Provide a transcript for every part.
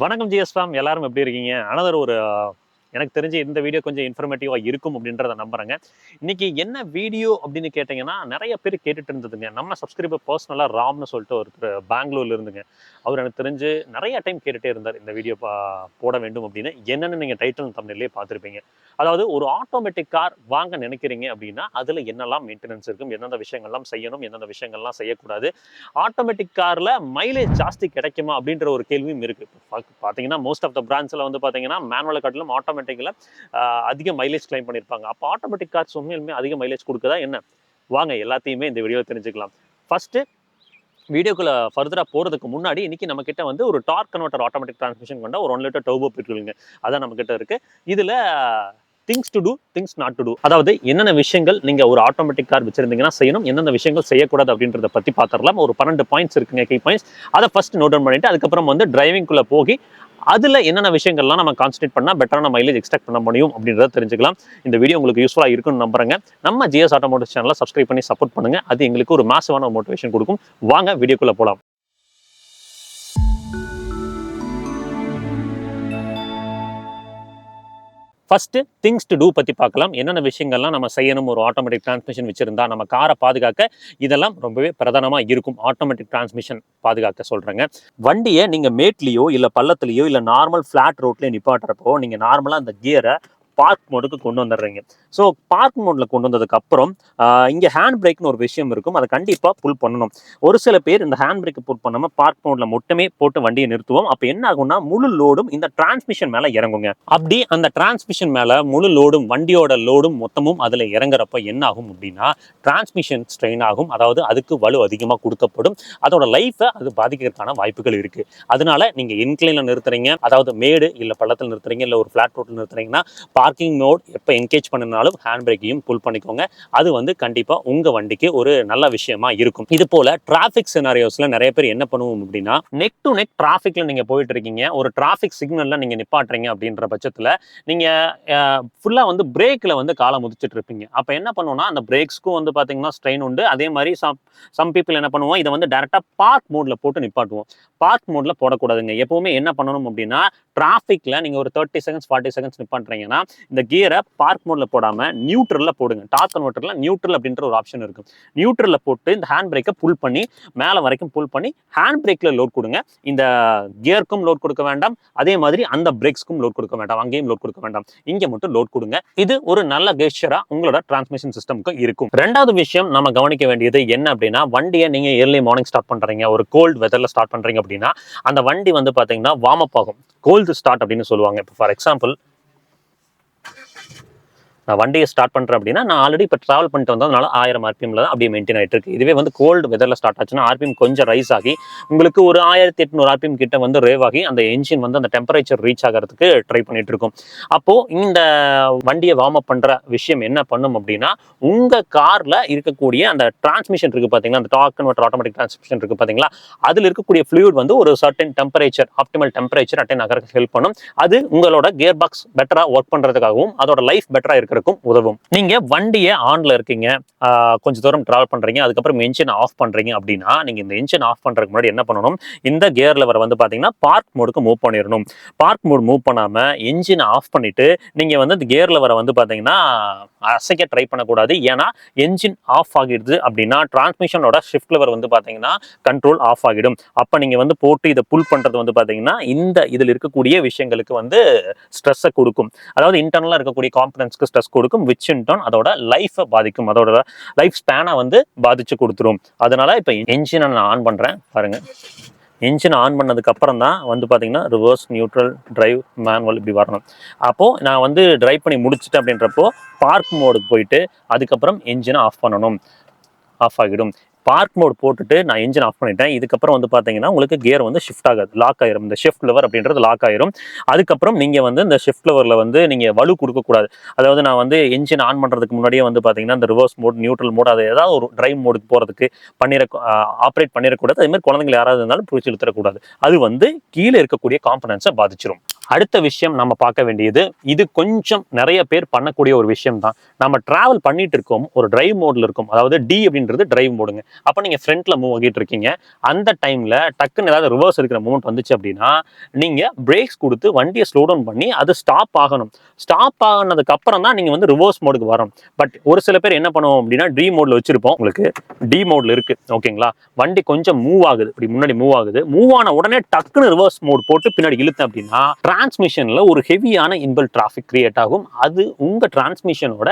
வணக்கம் ஜிஎஸ்ஃபாம், எல்லாரும் எப்படி இருக்கீங்க? அனதர் ஒரு எனக்கு தெரிஞ்சு இந்த வீடியோ கொஞ்சம் இன்ஃபர்மேட்டிவாக இருக்கும் அப்படின்றத நம்புறேங்க. இன்னைக்கு என்ன வீடியோ அப்படின்னு கேட்டிங்கன்னா, நிறைய பேர் கேட்டுட்டு இருந்ததுங்க. நம்ம சப்ஸ்கிரைபர் பர்சனலாக ராம்னு சொல்லிட்டு ஒருத்தர் பெங்களூர்ல இருந்துங்க. அவர் எனக்கு தெரிஞ்சு நிறைய டைம் கேட்டுட்டே இருந்தார் இந்த வீடியோ போட வேண்டும் அப்படின்னு. என்னென்னு நீங்கள் டைட்டில் தம்ப்நெயிலே பார்த்துருப்பீங்க. அதாவது ஒரு ஆட்டோமேட்டிக் கார் வாங்க நினைக்கிறீங்க அப்படின்னா அதில் என்னெல்லாம் மெயின்டெனன்ஸ் இருக்கும், எந்தெந்த விஷயங்கள்லாம் செய்யணும், எந்தெந்த விஷயங்கள்லாம் செய்யக்கூடாது, ஆட்டோமேட்டிக் காரில் மைலேஜ் ஜாஸ்தி கிடைக்குமா அப்படின்ற ஒரு கேள்வியும் இருக்குது. பார்த்தீங்கன்னா மோஸ்ட் ஆஃப் த பிராண்ட்ஸில் வந்து பார்த்தீங்கன்னா மேனுவலை காட்டிலும் ஆட்டோமேட்டிக்கில் அதிக மைலேஜ் கிளைம் பண்ணியிருப்பாங்க. அப்போ ஆட்டோமேட்டிக் கார்ஸ் உண்மையிலுமே அதிக மைலேஜ் கொடுக்குதா என்ன? வாங்க எல்லாத்தையுமே இந்த வீடியோவில் தெரிஞ்சுக்கலாம். ஃபர்ஸ்ட்டு வீடியோக்குள்ள ஃபர்தராக போகிறதுக்கு முன்னாடி இன்னைக்கு நம்ம கிட்ட வந்து ஒரு டார்க் கன்வெர்ட்டர் ஆட்டோமேட்டிக் டிரான்ஸ்மிஷன் கொண்ட ஒரு 1 லிட்டர் டர்போ பெட்ரோலுங்க, அதான் நம்ம கிட்ட இருக்கு. இதில் things to do, things not to do, அதாவது என்னென்ன விஷயங்கள் நீங்க ஒரு ஆட்டோமேட்டிக் கார் வச்சிருந்தீங்கன்னா செய்யணும், எந்தெந்த விஷயங்கள் செய்யக்கூடாது அப்படின்றத பத்தி பார்த்துடலாம். ஒரு 12 பாயிண்ட்ஸ் இருக்குங்க, கீ பாயிண்ட்ஸ். அதை ஃபர்ஸ்ட் நோட் டவுன் பண்ணிட்டு அதுக்கப்புறம் வந்து டிரைவிங்குள்ள போகி அதுல என்னென்ன விஷயங்கள்லாம் நம்ம கான்சன்ட்ரேட் பண்ணா பெட்டரான மைலேஜ் எக்ஸ்ட்ராக்ட் பண்ண முடியும் அப்படின்றத தெரிஞ்சுக்கலாம். இந்த வீடியோ உங்களுக்கு யூஸ்ஃபுல்லா இருக்குன்னு நம்புறேங்க. நம்ம ஜிஎஸ் ஆட்டோமோட்டிவ் சேனலை சப்ஸ்கிரைப் பண்ணி சப்போர்ட் பண்ணுங்க. அது எங்களுக்கு ஒரு மாசிவான மோட்டிவேஷன் கொடுக்கும். வாங்க வீடியோக்குள்ள போலாம். ஃபர்ஸ்ட் திங்ஸ் டு டூ பற்றி பார்க்கலாம். என்னென்ன விஷயங்கள்லாம் நம்ம செய்யணும் ஒரு ஆட்டோமேட்டிக் டிரான்ஸ்மிஷன் வச்சிருந்தா நம்ம காரை பாதுகாக்க. இதெல்லாம் ரொம்பவே பிரதானமாக இருக்கும். ஆட்டோமேட்டிக் டிரான்ஸ்மிஷன் பாதுகாக்க சொல்கிறேங்க. வண்டியை நீங்கள் மேட்லேயோ இல்லை பள்ளத்துலையோ இல்லை நார்மல் ஃப்ளாட் ரோட்லேயோ நிப்பாட்டுறப்போ நீங்கள் நார்மலாக அந்த கியரை பார்க் மோடுக்கு கொண்டு வந்துடுறீங்க. ஸோ பார்க் மோட்ல கொண்டு வந்ததுக்கு அப்புறம் இங்கே ஹேண்ட் பிரேக்னு ஒரு விஷயம் இருக்கும், அதை கண்டிப்பாக புல் பண்ணணும். ஒரு சில பேர் இந்த ஹேண்ட் பிரேக்கை புல் பண்ணாமல் பார்க் மோட்ல மட்டுமே போட்டு வண்டியை நிறுத்துவோம். அப்போ என்ன ஆகும்னா முழு லோடும் இந்த டிரான்ஸ்மிஷன் மேலே இறங்குங்க. அப்படி அந்த டிரான்ஸ்மிஷன் மேலே முழு லோடும் வண்டியோட லோடும் மொத்தமும் அதில் இறங்குறப்ப என்ன ஆகும் அப்படின்னா டிரான்ஸ்மிஷன் ஸ்ட்ரெயின் ஆகும். அதாவது அதுக்கு வலு அதிகமாக கொடுக்கப்படும். அதோட லைஃபை அது பாதிக்கிறதுக்கான வாய்ப்புகள் இருக்கு. அதனால நீங்க இன்க்ளைன்ல நிறுத்துறீங்க, அதாவது மேடு இல்லை பள்ளத்தில் நிறுத்துறீங்க, இல்லை ஒரு ஃபிளாட் ரோட்ல நிறுத்துறீங்கன்னா பார்க்கிங் மோட் எப்போ என்கேஜ் பண்ணினாலும் ஹேண்ட் பிரேக்கையும் புல் பண்ணிக்கோங்க. அது வந்து கண்டிப்பாக உங்கள் வண்டிக்கு ஒரு நல்ல விஷயமா இருக்கும். இது போல டிராஃபிக் சினாரியோஸில் நிறைய பேர் என்ன பண்ணுவோம் அப்படின்னா, நெக் டு நெக் டிராஃபிக்ல நீங்கள் போயிட்டு இருக்கீங்க, ஒரு டிராஃபிக் சிக்னலில் நீங்கள் நிப்பாட்டுறீங்க அப்படின்ற பட்சத்தில் நீங்கள் ஃபுல்லாக வந்து பிரேக்கில் வந்து காலை முதிச்சிட்டு இருப்பீங்க. அப்போ என்ன பண்ணுவோம்னா அந்த பிரேக்ஸ்க்கும் வந்து பார்த்தீங்கன்னா ஸ்ட்ரெயின் உண்டு. அதே மாதிரி சம் பீப்புள் என்ன பண்ணுவோம், இதை வந்து டேரெக்டாக பார்க் மோடில் போட்டு நிப்பாட்டுவோம். பார்க் மோடில் போடக்கூடாதுங்க. எப்பவுமே என்ன பண்ணணும் அப்படின்னா டிராஃபிக்கில் நீங்கள் ஒரு 30 செகண்ட்ஸ் 40 செகண்ட்ஸ் நிப்பாட்டுறீங்கன்னா இந்த கியரை பார்க் மோட்ல போடாம நியூட்ரல்ல போடுங்க. டார்க் கன்வெர்ட்டர்ல நியூட்ரல் அப்படின்ற ஒரு ஆப்ஷன் இருக்கும். நியூட்ரல்ல போட்டு இந்த ஹேண்ட் பிரேக்கை புல் பண்ணி மேல வரைக்கும் புல் பண்ணி ஹேண்ட் பிரேக்ல லோட் கொடுங்க. இந்த கியருக்கும் லோட் கொடுக்க வேண்டாம், அதே மாதிரி அந்த பிரேக்ஸ்க்கும் லோட் கொடுக்க வேண்டாம், அங்கேயும் லோட் கொடுக்க வேண்டாம், இங்க மட்டும் லோட் கொடுங்க. இது ஒரு நல்ல கெஸ்டரா உங்களோட டிரான்ஸ்மிஷன் சிஸ்டம்க்கு இருக்கும். ரெண்டாவது விஷயம் நம்ம கவனிக்க வேண்டியது என்ன அப்படின்னா, வண்டியை நீங்க ஏர்லி மார்னிங் ஸ்டார்ட் பண்றீங்க, ஒரு கோல்டு வெதர்ல ஸ்டார்ட் பண்றீங்க அப்படின்னா அந்த வண்டி வந்து பாத்தீங்கன்னா வார்ம் அப் ஆகும். கோல்டு ஸ்டார்ட் அப்படின்னு சொல்லுவாங்க. இப்போ ஃபார் எக்ஸாம்பிள் நான் வண்டியை ஸ்டார்ட் பண்ணுறேன் அப்படின்னா நான் ஆல்ரெடி இப்போ ட்ராவல் பண்ணிட்டு வந்ததுனால 1000 ஆர்பிஎம்ல தான் அப்படியே மெயின்டைன் ஆகிட்டு இருக்கு. இதுவே வந்து கோல்டு வெதரில் ஸ்டார்ட் ஆச்சுன்னா ஆர்பிஎம் கொஞ்சம் ரைஸ் ஆகி உங்களுக்கு ஒரு 1800 ஆர்பிஎம் கிட்ட வந்து ரேவ் ஆகி அந்த என்ஜின் வந்து அந்த டெம்பரேச்சர் ரீச் ஆகிறதுக்கு ட்ரை பண்ணிட்டு இருக்கும். அப்போது இந்த வண்டியை வார்ம் அப் பண்ணுற விஷயம் என்ன பண்ணும் அப்படின்னா, உங்கள் காரில் இருக்கக்கூடிய அந்த டிரான்ஸ்மிஷன் இருக்குது பார்த்தீங்கன்னா, அந்த டார்க் கன்வெர்ட்டர் ஆட்டோமேட்டிக் டிரான்ஸ்மிஷன் இருக்குது பார்த்தீங்களா, அதில் இருக்கக்கூடிய ஃப்ளூயிட் வந்து ஒரு certain temperature, optimal temperature attain ஆகிறதுக்கு ஹெல்ப் பண்ணும். அது உங்களோட கியர் பாக்ஸ் பெட்டராக ஒர்க் பண்ணுறதுக்காகவும் அதோட லைஃப் பெட்டராக இருக்கிற உதவும். நீங்க வண்டியை ஆன்ல இருக்கீங்க, கொஞ்சம் தூரம் டிராவல் பண்றீங்க, அதுக்கப்புறம் என்ஜின் ஆஃப் பண்றீங்க அப்படின்னா நீங்க இந்த என்ஜின் ஆஃப் பண்றதுக்கு முன்னாடி என்ன பண்ணணும், இந்த கியர் லெவர் வந்து பாத்தீங்கன்னா பார்க் மோடுக்கு மூவ் பண்ணிடணும். பார்க் மோட் மூவ் பண்ணாம என்ஜினை ஆஃப் பண்ணிட்டு நீங்க வந்து இந்த கியர் லெவரை வந்து பாத்தீங்கன்னா அசைக்க ட்ரை பண்ணக்கூடாது. ஏன்னா என்ஜின் ஆஃப் ஆகிடுது அப்படின்னா டிரான்ஸ்மிஷனோட ஷிஃப்ட் லெவர் வந்து பாத்தீங்கன்னா கண்ட்ரோல் ஆஃப் ஆகிடும். அப்ப நீங்க வந்து போட்டு இதை புல் பண்றது வந்து பாத்தீங்கன்னா இந்த இதில் இருக்கக்கூடிய விஷயங்களுக்கு வந்து ஸ்ட்ரெஸ்ஸை கொடுக்கும். அதாவது இன்டர்னலா இருக்கக்கூடிய காம்பனன்ட்ஸ்க்கு ஸ்ட்ரெஸ் கொடுக்கும், விச் இன் டர்ன் அதோட லைஃபை பாதிக்கும், அதோட லைஃப் ஸ்பேனை வந்து பாதிச்சு கொடுத்துரும். அதனால இப்போ என்ஜினை நான் ஆன் பண்றேன் பாருங்க. என்ஜின் ஆன் பண்ணதுக்கு அப்புறம் தான் வந்து பார்த்தீங்கன்னா ரிவர்ஸ், நியூட்ரல், டிரைவ், மேனுவல் இப்படி வரணும். அப்போது நான் வந்து டிரைவ் பண்ணி முடிச்சிட்டேன் அப்படின்றப்போ பார்க் மோடுக்கு போயிட்டு அதுக்கப்புறம் என்ஜினை ஆஃப் பண்ணணும். ஆஃப் ஆகிடும். பார்க் மோட் போட்டுட்டு நான் என்ஜின் ஆஃப் பண்ணிட்டேன். இதுக்கப்புறம் வந்து பார்த்தீங்கன்னா உங்களுக்கு கியர் வந்து ஷிஃப்ட் ஆகாது, லாக் ஆயிரும். இந்த ஷிஃப்ட் லெவர் அப்படின்றது லாக் ஆயிரும். அதுக்கப்புறம் நீங்கள் வந்து இந்த ஷிஃப்ட் லெவரில் வந்து நீங்கள் வலு கொடுக்கக்கூடாது. அதாவது நான் வந்து என்ஜின் ஆன் பண்ணுறதுக்கு முன்னாடியே வந்து பார்த்தீங்கன்னா இந்த ரிவர்ஸ் மோட், நியூட்ரல் மோட், அதை ஏதாவது ஒரு டிரைவ் மோடுக்கு போகிறதுக்கு ஆப்ரேட் பண்ணிடக்கூடாது. அதே மாதிரி குழந்தைங்க யாராவது இருந்தாலும் பிடிச்சி இழுத்துறக்கூடாது. அது வந்து கீழே இருக்கக்கூடிய காம்பனன்ட்ஸை பாதிச்சிடும். அடுத்த விஷயம் நம்ம பார்க்க வேண்டியது, இது கொஞ்சம் நிறைய பேர் பண்ணக்கூடிய ஒரு விஷயம் தான். நம்ம டிராவல் பண்ணிட்டு இருக்கோம், ஒரு டிரைவ் மோட்ல இருக்கும். அதாவது டி அப்படின்றது டிரைவ் மோடுங்க. அப்போ நீங்க ஃப்ரண்ட்ல மூவ் ஆகிட்டு இருக்கீங்க. அந்த டைம்ல டக்குன்னு ஏதாவது ரிவர்ஸ் எடுக்கிற மூமெண்ட் வந்துச்சு அப்படின்னா, நீங்க பிரேக்ஸ் கொடுத்து வண்டியை ஸ்லோ டவுன் பண்ணி அது ஸ்டாப் ஆகணும். ஸ்டாப் ஆனதுக்கு அப்புறம் தான் நீங்க வந்து ரிவர்ஸ் மோடுக்கு வரணும். பட் ஒரு சில பேர் என்ன பண்ணுவோம் அப்படின்னா, டி மோட்ல வச்சிருப்போம். உங்களுக்கு டி மோட்ல இருக்கு, ஓகேங்களா? வண்டி கொஞ்சம் மூவ் ஆகுது, இப்படி முன்னாடி மூவ் ஆகுது. மூவ் ஆன உடனே டக்குன்னு ரிவர்ஸ் மோட் போட்டு பின்னாடி இழுத்தேன் அப்படின்னா, டிரான்ஸ்மிஷன்ல ஒரு ஹெவியான இன்புல் டிராஃபிக் கிரியேட் ஆகும். அது உங்க டிரான்ஸ்மிஷனோட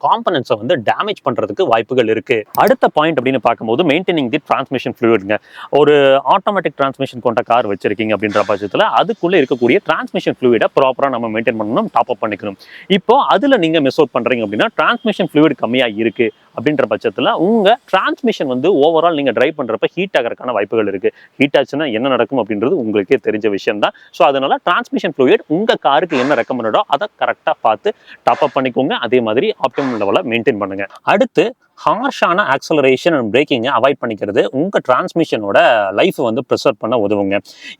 காம்பனன்ட்ஸை வந்து டேமேஜ் பண்றதுக்கு வாய்ப்புகள் இருக்கு. அடுத்த பாயிண்ட் அப்படின்னு பார்க்கும்போது மெயின்டைனிங் தி டிரான்ஸ்மிஷன் ஃப்ளூயிட்ங்க. ஒரு ஆட்டோமேட்டிக் டிரான்ஸ்மிஷன் கொண்ட கார் வச்சிருக்கீங்க அப்படின்ற பட்சத்தில் அதுக்குள்ள இருக்கக்கூடிய டிரான்ஸ்மிஷன் ஃப்ளூயிடை ப்ராப்பரா நம்ம மெயின்டைன் பண்ணணும், டாப் அப் பண்ணிக்கணும். இப்போ அதுல நீங்க மிஸ் அவுட் பண்றீங்க அப்படின்னா, டிரான்ஸ்மிஷன் ஃப்ளூயிட் கம்மியா இருக்கு அப்படின்ற பட்சத்தில் உங்க டிரான்ஸ்மிஷன் வந்து ஓவரால் நீங்க டிரைவ் பண்றப்ப ஹீட் ஆகிறதுக்கான வாய்ப்புகள் இருக்கு. ஹீட் ஆச்சுன்னா என்ன நடக்கும் அப்படின்றது உங்களுக்கே தெரிஞ்ச விஷயம் தான். ஸோ அதனால டிரான்ஸ்மிஷன் ஃப்ளூயிட் உங்க காருக்கு என்ன ரெக்கமெண்டடோ அதை கரெக்டாக பார்த்து டாப் அப் பண்ணிக்கோங்க. அதே மாதிரி ஆப்டிமம் லெவலை மெயின்டைன் பண்ணுங்க. அடுத்து ஹார்ஷான ஆக்சலரேஷன் அண்ட் பிரேக்கிங்கை அவாய்ட் பண்ணிக்கிறது உங்க டிரான்ஸ்மிஷனோட லைஃப் வந்து ப்ரிசர்வ் பண்ண உதவுங்க.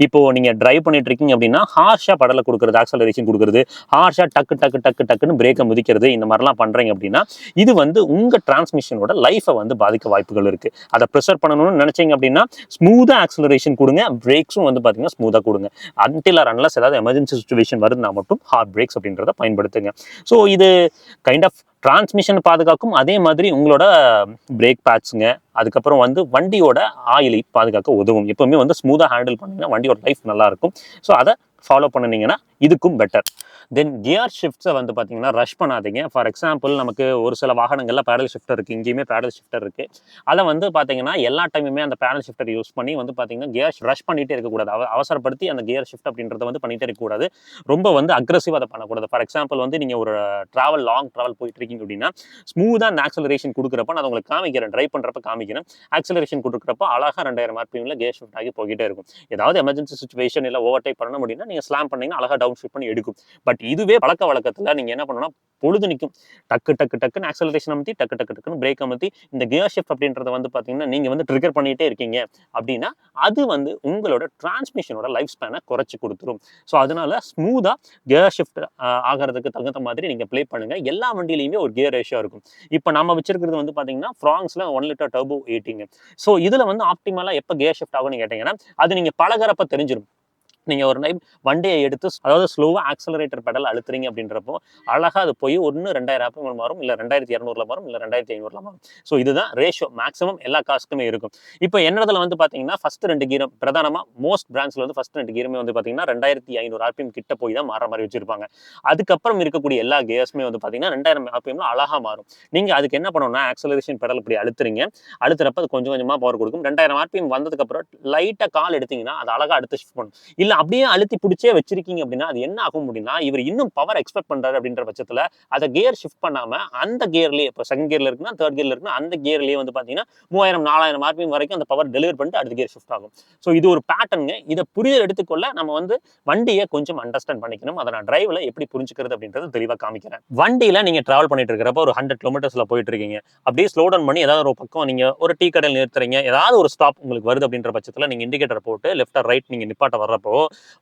இப்போ நீங்க டிரைவ் பண்ணிட்டு இருக்கீங்க அப்படின்னா ஹார்ஷா படலை கொடுக்கறது, ஆக்சலரேஷன் கொடுக்கறது, ஹார்ஷா டக்கு டக்கு டக்கு டக்குன்னு பிரேக்கை முதிக்கிறது, இந்த மாதிரிலாம் பண்றீங்க அப்படின்னா இது வந்து உங்க டிரான்ஸ்மிஷனோட லைஃபை வந்து பாதிக்க வாய்ப்புகள் இருக்கு. அதை ப்ரிசர்வ் பண்ணணும்னு நினைச்சீங்க அப்படின்னா ஸ்மூதா ஆக்சலரேஷன் கொடுங்க, பிரேக்ஸும் வந்து பாத்தீங்கன்னா ஸ்மூதா கொடுங்க. அன்டில் ஆர் அன்லெஸ் ஏதாவது எமர்ஜென்சி சுச்சுவேஷன் வருதுன்னா மட்டும் ஹார்ட் பிரேக்ஸ் அப்படின்றத பயன்படுத்துங்க. ஸோ இது கைண்ட் ஆஃப் டிரான்ஸ்மிஷன் பாதுகாக்கும், அதே மாதிரி உங்களோட பிரேக் பேட்ஸுங்க, அதுக்கப்புறம் வந்து வண்டியோட ஆயிலை பாதுகாக்க உதவும். எப்பவுமே வந்து ஸ்மூத்தாக ஹேண்டில் பண்ணீங்கன்னா வண்டியோட லைஃப் நல்லா இருக்கும். ஸோ அதை ஃபாலோ பண்ணினீங்கன்னா இதுக்கும் பெட்டர். தென் கியர் ஷிஃப்ட்ஸை வந்து பார்த்தீங்கன்னா ரஷ் பண்ணாதீங்க. ஃபார் எக்ஸாம்பிள் நமக்கு ஒரு சில வாகனங்களில் பேடல் ஷிஃப்டர் இருக்குது, இங்கேயுமே பேடல் ஷிஃப்டர் இருக்குது. அதை வந்து பார்த்தீங்கன்னா எல்லா டைமுமே அந்த பேடல் ஷிஃப்டர் யூஸ் பண்ணி வந்து பார்த்தீங்கன்னா கியர் ரஷ் பண்ணிகிட்டே இருக்கக்கூடாது. அவசரப்படுத்தி அந்த கியர் ஷிஃப்ட் அப்படின்றத வந்து பண்ணிகிட்டே இருக்கக்கூடாது. ரொம்ப வந்து அக்ரெசிவாக அதை பண்ணக்கூடாது. ஃபார் எக்ஸாம்பிள் வந்து நீங்கள் ஒரு லாங் ட்ராவல் போயிட்டு இருக்கீங்க அப்படின்னா ஸ்மூத்தாக அந்த ஆக்சலரேஷன் கொடுக்குறப்ப நான் உங்களுக்கு காமிக்கிறேன், ட்ரைவ் பண்ணுறப்ப காமிக்கிறேன். ஆக்சலரேஷன் கொடுக்குறப்ப அழகாக 2000 RPMல கியர் ஷிஃப்ட் ஆகி போய்கிட்டே இருக்கும். ஏதாவது எமர்ஜென்சி சுச்சுவேஷன் இல்லை ஓவர்டேக் பண்ணணும் அப்படின்னா நீங்கள் ஸ்லாம் பண்ணீங்கன்னா அழகாக டவுன் ஷிஃப்ட் பண்ணி எடுக்கும். பட் இதுவே பழக்க வழக்கத்துல நீங்க என்ன பண்ணணும்னா பொழுது நிற்கும், டக்கு டக்கு டக்குன்னு ஆக்சலரேஷன் அமர்த்தி டக்கு டக்கு டக்குன்னு பிரேக் அமர்த்தி இந்த கியர் ஷிஃப்ட் அப்படின்றத வந்து பாத்தீங்கன்னா நீங்க வந்து ட்ரிகர் பண்ணிட்டே இருக்கீங்க அப்படின்னா அது வந்து உங்களோட டிரான்ஸ்மிஷனோட லைஃப் ஸ்பேனை குறைச்சி கொடுத்துரும். ஸோ அதனால ஸ்மூதா கியர் ஷிஃப்ட் ஆகிறதுக்கு தகுந்த மாதிரி நீங்க ப்ளே பண்ணுங்க. எல்லா வண்டியிலையுமே ஒரு கியர் ரேஷியோ இருக்கும். இப்போ நம்ம வச்சிருக்கிறது வந்து பாத்தீங்கன்னா ஃப்ராங்ஸ்ல 1 லிட்டர் டர்போ 18. ஸோ இதுல வந்து ஆப்டிமலா எப்போ கியர் ஷிஃப்ட் ஆகும்னு கேட்டீங்கன்னா அது நீங்க பழகிறப்ப தெரிஞ்சிடும். நீங்க ஒரு டைம் வண்டியை எடுத்து அதாவது ஸ்லோவா ஆக்சலரேட்டர் பெடல் அழுத்துறீங்க அப்படின்றப்போ அழகா அது போய் 2000 RPM மாறும், இல்லை 2200 மாறும், இல்லை 2500 மாறும். ஸோ இதுதான் ரேஷியோ மேக்ஸிமம் எல்லா காஸ்ட்டுமே இருக்கும். இப்போ என்னதுல வந்து பாத்தீங்கன்னா ஃபர்ஸ்ட் 2 கீரும் பிரதானமா மோஸ்ட் பிராண்ட்ஸ்ல வந்து ஃபர்ஸ்ட் 2 கீருமே வந்து பாத்தீங்கன்னா 2500 RPM கிட்ட போய் தான் மாற மாதிரி வச்சிருப்பாங்க. அதுக்கப்புறம் இருக்கக்கூடிய எல்லா கியர்ஸுமே வந்து பாத்தீங்கன்னா 2000 RPMல அழகா மாறும். நீங்க அதுக்கு என்ன பண்ணணும்னா ஆக்சலரேஷன் பெடல் இப்படி அழுத்துறப்ப அது கொஞ்சம் கொஞ்சமா பவர் கொடுக்கும். 2000 RPM வந்ததுக்கு அப்புறம் லைட்டா கால் எடுத்தீங்கன்னா அது அழகா அடுத்து ஷிஃப்ட் பண்ணும். இல்ல அப்படியே அழுத்தி பிடிச்சே வச்சிருக்கீங்க அப்படின்னா அது என்ன ஆகும் அப்படின்னா இவர் இன்னும் பவர் எக்ஸ்பெக்ட் பண்றாரு அப்படின்ற பட்சத்துல அதை கியர் ஷிஃப்ட் பண்ணாம அந்த கியர்லயே இப்போ செகண்ட் கியர்ல இருக்குன்னா தேர்ட் கியர்ல இருக்குன்னா அந்த கியர்லயே வந்து பாத்தீங்கன்னா 3000-4000 RPM வரைக்கும் அந்த பவர் டெலிவர் பண்ணிட்டு அடுத்த கியர் ஷிஃப்ட் ஆகும். ஸோ இது ஒரு பேட்டர்னுங்க. இதை புரிதல் எடுத்துக்கொள்ள நம்ம வந்து வண்டியை கொஞ்சம் அண்டர்ஸ்டாண்ட் பண்ணிக்கணும். அதை நான் டிரைவ்ல எப்படி புரிஞ்சுக்கிறது அப்படின்றது தெளிவாக காமிக்கிறேன். வண்டியில நீங்க டிராவல் பண்ணிட்டு இருக்கிறப்ப ஒரு 100 கிலோமீட்டர்ஸ்ல போயிட்டு இருக்கீங்க, அப்படியே ஸ்லோ டவுன் பண்ணி ஏதாவது ஒரு பக்கம் நீங்க ஒரு டீ கடையில் நிறுத்துறீங்க, ஏதாவது ஒரு ஸ்டாப் உங்களுக்கு வருது அப்படின்ற பட்சத்துல நீங்க இண்டிகேட்டர் போட்டு லெஃப்ட் ஆர் ரைட் நீங்க நிப்பாட்ட வர்றப்போ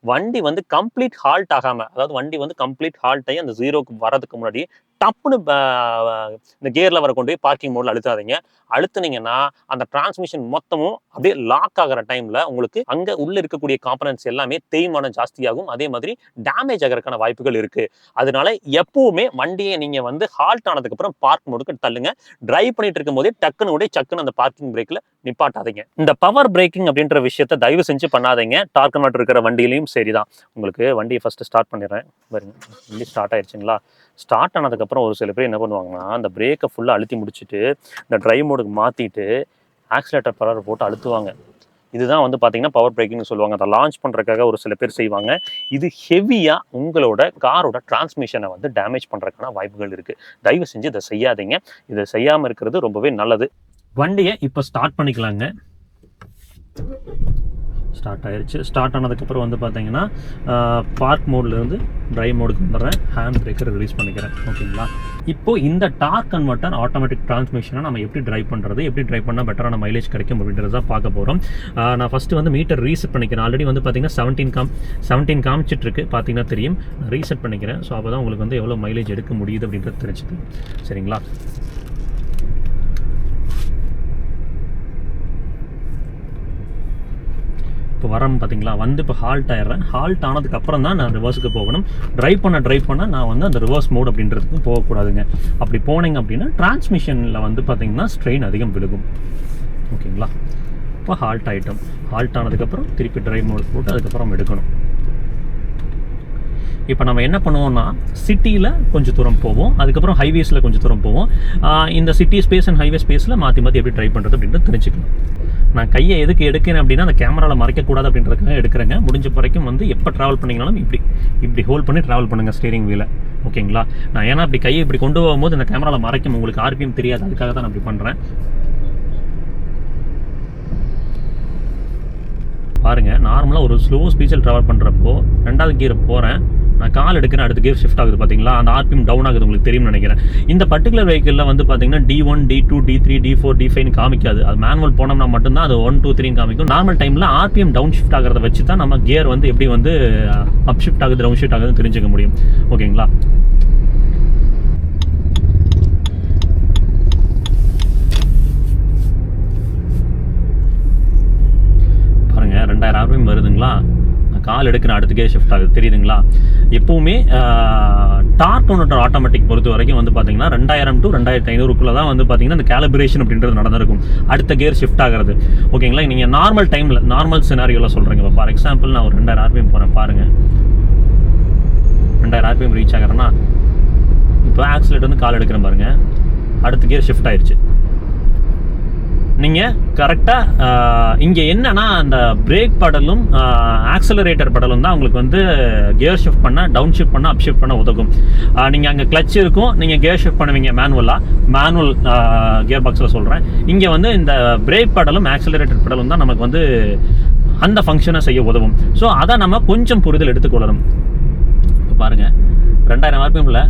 வண்டி வந்து கம்ப்ளீட் ஹால்ட் ஆகாம, அதாவது வண்டி வந்து கம்ப்ளீட் ஹால்ட் ஆகி அந்த ஜீரோக்கு வரதுக்கு முன்னாடி டப்புன்னு இந்த கியர் லெவரை கொண்டு போய் பார்க்கிங் மோட்ல அழுத்தாதீங்க. அழுத்துனீங்கன்னா அந்த டிரான்ஸ்மிஷன் மொத்தமும் அப்படியே லாக் ஆகிற டைம்ல உங்களுக்கு அங்க உள்ள இருக்கக்கூடிய காம்பனன்ட்ஸ் எல்லாமே தேய்மானம் ஜாஸ்தியாகும். அதே மாதிரி டேமேஜ் ஆகிறதுக்கான வாய்ப்புகள் இருக்கு. அதனால எப்பவுமே வண்டியை நீங்க வந்து ஹால்ட் ஆனதுக்கு அப்புறம் பார்க் மோடுக்கு தள்ளுங்க. டிரைவ் பண்ணிட்டு இருக்கும் போதே டக்குன்னு அந்த பார்க்கிங் பிரேக்ல நிப்பாட்டாதீங்க. இந்த பவர் பிரேக்கிங் அப்படின்ற விஷயத்தை தயவு செஞ்சு பண்ணாதீங்க. டார்க் கன்வெர்ட்டர் இருக்கிற வண்டியிலையும் சரிதான். உங்களுக்கு வண்டியை ஃபர்ஸ்ட் ஸ்டார்ட் பண்ணிடுறேன் பாருங்க. வண்டி ஸ்டார்ட் ஆயிடுச்சுங்களா? ஸ்டார்ட் ஆனதுக்கப்புறம் ஒரு சில பேர் என்ன பண்ணுவாங்கன்னா அந்த பிரேக்கை ஃபுல்லாக அழுத்தி முடிச்சுட்டு இந்த டிரைவ் மோடுக்கு மாற்றிட்டு ஆக்சிலேட்டர் பவர் போட்டு அழுத்துவாங்க. இதுதான் வந்து பார்த்தீங்கன்னா பவர் பிரேக்கிங்னு சொல்லுவாங்க. அதை லான்ச் பண்ணுறதுக்காக ஒரு சில பேர் செய்வாங்க. இது ஹெவியாக உங்களோட காரோட டிரான்ஸ்மிஷனை வந்து டேமேஜ் பண்ணுறதுக்கான வாய்ப்புகள் இருக்குது. தயவு செஞ்சு இதை செய்யாதீங்க. இதை செய்யாமல் இருக்கிறது ரொம்பவே நல்லது. வண்டியை இப்போ ஸ்டார்ட் பண்ணிக்கலாங்க. ஸ்டார்ட் ஆயிடுச்சு. ஸ்டார்ட் ஆனதுக்கப்புறம் வந்து பார்த்தீங்கன்னா பார்க் மோட்லேருந்து ட்ரை மோடுக்கு வந்துடுறேன். ஹேண்ட் பிரேக்கர் ரிலீஸ் பண்ணிக்கிறேன். ஓகேங்களா? இப்போது இந்த டார்க் கன்வெர்ட்டர் ஆட்டோமேட்டிக் டிரான்ஸ்மிஷனை நம்ம எப்படி ட்ரைவ் பண்ணுறது, எப்படி ட்ரைவ் பண்ணால் பெட்டரான மைலேஜ் கிடைக்கும் அப்படின்றத பார்க்க போகிறோம். நான் ஃபஸ்ட்டு வந்து மீட்டர் ரீசெட் பண்ணிக்கிறேன். ஆல்ரெடி வந்து பார்த்தீங்கன்னா 17 காமிச்சிட்ருக்கு, பார்த்தீங்கன்னா தெரியும். நான் ரீசெட் பண்ணிக்கிறேன். ஸோ அப்போ தான் உங்களுக்கு வந்து எவ்வளோ மைலேஜ் எடுக்க முடியுது அப்படின்றது தெரிஞ்சுக்கலாம். சரிங்களா? இப்போ வரோம் பார்த்தீங்களா, வந்து இப்போ ஹால்ட் ஆயிடுறேன். ஹால்ட் ஆனதுக்கப்புறம் தான் நான் ரிவர்ஸுக்கு போகணும். ட்ரைவ் பண்ண நான் வந்து அந்த ரிவர்ஸ் மோட் அப்படின்றதுக்கும் போகக்கூடாதுங்க. அப்படி போனீங்க அப்படின்னா டிரான்ஸ்மிஷனில் வந்து பார்த்தீங்கன்னா ஸ்ட்ரெயின் அதிகம் விழுகும். ஓகேங்களா? இப்போ ஹால்ட் ஆகிட்டோம். ஹால்ட் ஆனதுக்கப்புறம் திருப்பி ட்ரைவ் மோட் போட்டு அதுக்கப்புறம் எடுக்கணும். இப்போ நம்ம என்ன பண்ணுவோம்னா, சிட்டியில் கொஞ்சம் தூரம் போவோம், அதுக்கப்புறம் ஹைவேஸில் கொஞ்சம் தூரம் போவோம். இந்த சிட்டி ஸ்பேஸ் அண்ட் ஹைவே ஸ்பேஸில் மாற்றி எப்படி ட்ரைவ் பண்ணுறது அப்படின்றது தெரிஞ்சுக்கலாம். நான் கையை எதுக்கு எடுக்கிறேன் அப்படின்னா, அந்த கேமராவில் மறைக்கக்கூடாது அப்படின்றதுக்காக எடுக்கிறேங்க. முடிஞ்ச வரைக்கும் வந்து எப்போ ட்ராவல் பண்ணிங்கனாலும் இப்படி ஹோல்ட் பண்ணி ட்ராவல் பண்ணுங்கள் ஸ்டீரிங் வீலை. ஓகேங்களா? நான் ஏன்னா அப்படி கையை இப்படி கொண்டு போகும்போது இந்த கேமராவில் மறைக்கும், உங்களுக்கு ஆர்பிஎம் தெரியாது, அதுக்காக தான் நான் அப்படி பண்ணுறேன். பாருங்கள், நார்மலாக ஒரு ஸ்லோ ஸ்பீடில் ட்ராவல் பண்ணுறப்போ 2வது கியர் போகிறேன், நான் கால் எடுக்கிறேன், அடுத்த கியர் ஷிஃப்ட் ஆகுது பார்த்தீங்களா, அந்த ஆர்பிஎம் டவுன் ஆகுது, உங்களுக்கு தெரியும்னு நினைக்கிறேன். இந்த பர்டிகுலர் வெஹிக்கிளில் வந்து பார்த்தீங்கன்னா D1, D2, D3, D4, D5 காமிக்காது. அது மேனுவல் போனோம்னா மட்டும்தான் அது 1, 2, 3 காமிக்கும். நார்மல் டைமில் ஆர்பிஎம் டவுன் ஷிஃப்ட் ஆகிறத வச்சு தான் நம்ம கியர் வந்து எப்படி வந்து அப் ஷிஃப்ட் ஆகுது, டவுன் ஷிஃப்ட் ஆகுதுன்னு தெரிஞ்சுக்க முடியும். ஓகேங்களா? பாருங்க, 2000 ஆர்பிஎம் வருதுங்களா, கால் எடுக்கிற அடுத்த கியர் ஷிஃப்ட் ஆகுது, தெரியுதுங்களா? எப்பவுமே டார்க் கன்வெர்ட்டர் ஆட்டோமேட்டிக் பொறுத்த வரைக்கும் வந்து பார்த்தீங்கன்னா 2000 to 2500 தான் வந்து பார்த்தீங்கன்னா இந்த கேலிபிரேஷன் அப்படின்றது நடந்திருக்கும், அடுத்த கியர் ஷிஃப்ட் ஆகிறது. ஓகேங்களா? நீங்கள் நார்மல் டைமில் நார்மல் சினாரியோவில் சொல்கிறீங்க. ஃபார் எக்ஸாம்பிள் நான் ஒரு 2000 ஆர்பிஎம் போகிறேன் பாருங்கள், 2000 ஆர்பிஎம் ரீச் ஆகிறேன்னா இப்போ ஆக்சிலேட்டர் வந்து கால் எடுக்கிறேன் பாருங்கள், அடுத்த கியர் ஷிஃப்ட் ஆயிடுச்சு. நீங்கள் கரெக்டாக இங்கே என்னன்னா, அந்த பிரேக் படலும் ஆக்சலரேட்டர் படலும் தான் உங்களுக்கு வந்து கியர் ஷிஃப்ட் பண்ண, டவுன் ஷிஃப்ட் பண்ண, அப் ஷிஃப்ட் பண்ண உதவும். நீங்கள் அங்கே கிளச் இருக்கும், நீங்கள் கியர் ஷிஃப்ட் பண்ணுவீங்க மேனுவல் கியர் பாக்ஸில் சொல்கிறேன். இங்கே வந்து இந்த பிரேக் படலும் ஆக்சலரேட்டர் படலும் தான் நமக்கு வந்து அந்த ஃபங்க்ஷனை செய்ய உதவும். ஸோ அதை நம்ம கொஞ்சம் புரிதல் எடுத்துக்கொள்ளணும். இப்போ பாருங்கள், 2000 ஆர்பிஎம்மில்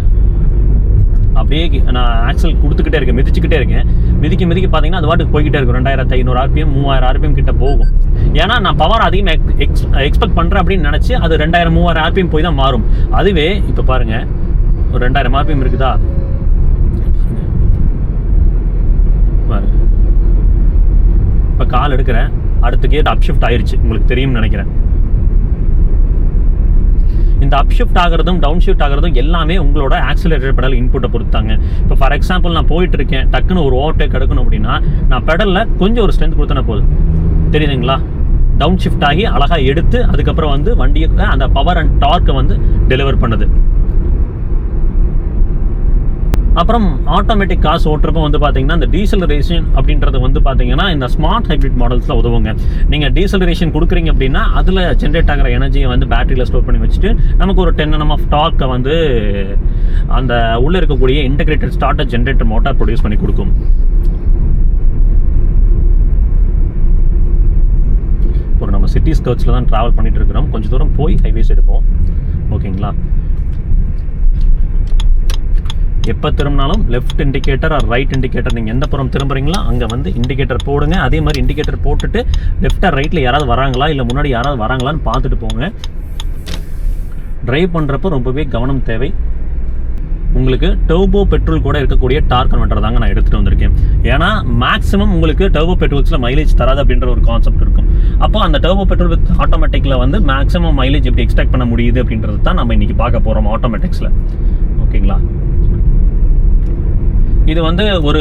அப்படியே நான் ஆக்சல் கொடுத்துக்கிட்டே இருக்கேன், மிதிச்சுக்கிட்டே இருக்கேன். மிதிக்க பார்த்தீங்கன்னா அது வாட்டுக்கு போய்கிட்டே இருக்கும். 2500 ஆர்பிஎம் 3000 ஆர்பிஎம் கிட்ட போகும். ஏன்னா நான் பவர் அதிகமாக எக்ஸ்பெக்ட் பண்ணுறேன் அப்படின்னு நினச்சி அது 2000 3000 ஆர்பிஎம் போய் தான் மாறும். அதுவே இப்போ பாருங்கள், ஒரு 2000 ஆர்பிஎம் இருக்குதா பாருங்க, இப்போ கால் எடுக்கிறேன், அடுத்த கியர் அப் ஷிஃப்ட் ஆயிடுச்சு, உங்களுக்கு தெரியும்னு நினைக்கிறேன். இந்த அப் ஷிஃப்ட் ஆகிறதும் டவுன் ஷிஃப்ட் ஆகிறதும் எல்லாமே உங்களோட ஆக்சிலரேட்டர் பெடல் இன்புட்டை பொறுத்தாங்க. இப்போ ஃபார் எக்ஸாம்பிள் நான் போயிட்டு இருக்கேன், டக்குன்னு ஒரு ஓவர்டேக் எடுக்கணும் அப்படின்னா நான் பெடலில் கொஞ்சம் ஒரு ஸ்ட்ரென்த் கொடுத்தன போதும், தெரியுதுங்களா? டவுன் ஷிஃப்ட் ஆகி அழகாக எடுத்து அதுக்கப்புறம் வந்து வண்டியை அந்த பவர் அண்ட் டார்க்கை வந்து டெலிவர் பண்ணுது. அப்புறம் ஆட்டோமேட்டிக் கார்ஸ் ஓட்டுறப்போ வந்து பார்த்தீங்கன்னா இந்த டீசலரேஷன் அப்படின்றது வந்து பார்த்தீங்கன்னா இந்த ஸ்மார்ட் ஹைப்ரிட் மாடல்ஸில் உதவுங்க. நீங்கள் டீசலரேஷன் கொடுக்குறீங்க அப்படின்னா அதில் ஜென்ரேட் ஆகிற எனர்ஜியை வந்து பேட்டரியில் ஸ்டோர் பண்ணி வச்சுட்டு நமக்கு ஒரு 10 Nm ஆஃப் டார்க்கை வந்து அந்த உள்ளே இருக்கக்கூடிய integrated starter generator motor produce பண்ணி கொடுக்கும். ஒரு நம்ம சிட்டி ஸ்கர்ட்ஸில் தான் ட்ராவல் பண்ணிட்டு இருக்கிறோம், கொஞ்சம் தூரம் போய் ஹைவேஸ் எடுப்போம். ஓகேங்களா? எப்போ திரும்பினாலும் left indicator or right indicator, நீங்கள் எந்த புறம் திரும்புறீங்களோ அங்கே வந்து இண்டிகேட்டர் போடுங்க. அதே மாதிரி இண்டிகேட்டர் போட்டுட்டு லெஃப்ட் ஆர் ரைட்டில் யாராவது வராங்களா இல்லை முன்னாடி யாராவது வராங்களான்னு பார்த்துட்டு போங்க. ட்ரைவ் பண்ணுறப்போ ரொம்பவே கவனம் தேவை. உங்களுக்கு டர்போ பெட்ரோல் கூட இருக்கக்கூடிய டார்க் கன்வெர்ட்டர் தாங்க நான் எடுத்துகிட்டு வந்திருக்கேன். ஏன்னா மேக்ஸிமம் உங்களுக்கு டர்போ பெட்ரோல்ஸில் மைலேஜ் தராது அப்படின்ற ஒரு கான்செப்ட் இருக்கும். அப்போ அந்த டர்போ பெட்ரோல் வித் ஆட்டோமேட்டிக்கில் வந்து மேக்ஸிமம் மைலேஜ் எப்படி எக்ஸ்ட்ராக்ட் பண்ண முடியுது அப்படின்றது தான் நம்ம இன்றைக்கி பார்க்க போகிறோம் ஆட்டோமேட்டிக்ஸில். ஓகேங்களா? இது வந்து ஒரு